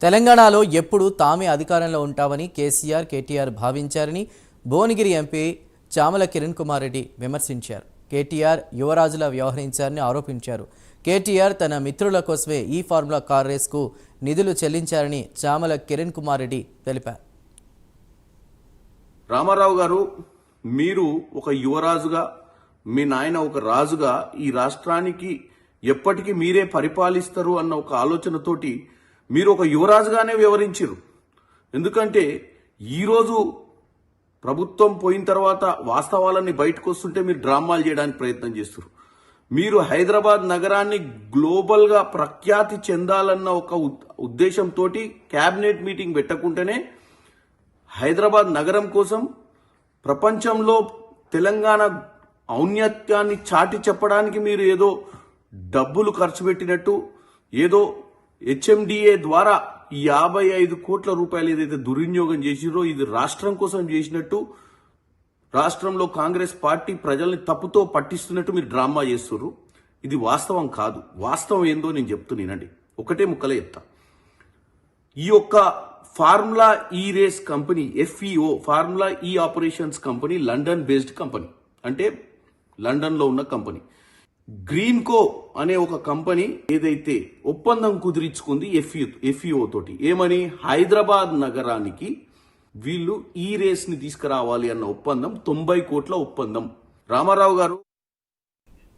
తెలంగాణలో ఎప్పుడు తామే అధికారంలో ఉంటామని కేటీఆర్ భావించారని భువనగిరి ఎంపీ చామల కిరణ్ కుమార్ రెడ్డి విమర్శించారు. కేటీఆర్ యువరాజులా వ్యవహరించారని ఆరోపించారు. కేటీఆర్ తన మిత్రుల కోసమే ఈ ఫార్ములా కార్ రేస్కు నిధులు చెల్లించారని చామల కిరణ్ కుమార్ రెడ్డి తెలిపారు. రామారావు గారు, మీరు ఒక యువరాజుగా, మీ నాయన ఒక రాజుగా ఈ రాష్ట్రానికి ఎప్పటికీ మీరే పరిపాలిస్తారు అన్న ఒక ఆలోచనతోటి మీరు ఒక యువరాజుగానే వ్యవహరించారు. ఎందుకంటే ఈరోజు ప్రభుత్వం పోయిన తర్వాత వాస్తవాలన్నీ బయటకు వస్తుంటే మీరు డ్రామాలు చేయడానికి ప్రయత్నం చేస్తారు. మీరు హైదరాబాద్ నగరాన్ని గ్లోబల్గా ప్రఖ్యాతి చెందాలన్న ఒక ఉద్దేశంతో క్యాబినెట్ మీటింగ్ పెట్టకుంటేనే హైదరాబాద్ నగరం కోసం ప్రపంచంలో తెలంగాణ ఔన్నత్యాన్ని చాటి చెప్పడానికి మీరు ఏదో డబ్బులు ఖర్చు పెట్టినట్టు, ఏదో హెచ్ఎండిఏ ద్వారా 55 కోట్ల రూపాయలు ఏదైతే దుర్వినియోగం చేసిరో ఇది రాష్ట్రం కోసం చేసినట్టు, రాష్ట్రంలో కాంగ్రెస్ పార్టీ ప్రజల్ని తప్పుతో పట్టిస్తున్నట్టు మీరు డ్రామా చేస్తున్నారు. ఇది వాస్తవం కాదు. వాస్తవం ఏందో నేను చెప్తున్నానండి. ఒకటే ముక్కలే చెప్తా. ఈ యొక్క ఫార్ములా ఈ రేస్ కంపెనీ FEO, ఫార్ములా ఈ operations company London based company, అంటే లండన్లో ఉన్న కంపెనీ. గ్రీన్కో అనే ఒక కంపెనీ ఏదైతే ఒప్పందం కుదిరించుకుంది FEO తోటి, ఏమని, హైదరాబాద్ నగరానికి వీళ్ళు ఈ రేస్ ని తీసుకురావాలి అన్న ఒప్పందం 90 కోట్ల ఒప్పందం. రామారావు గారు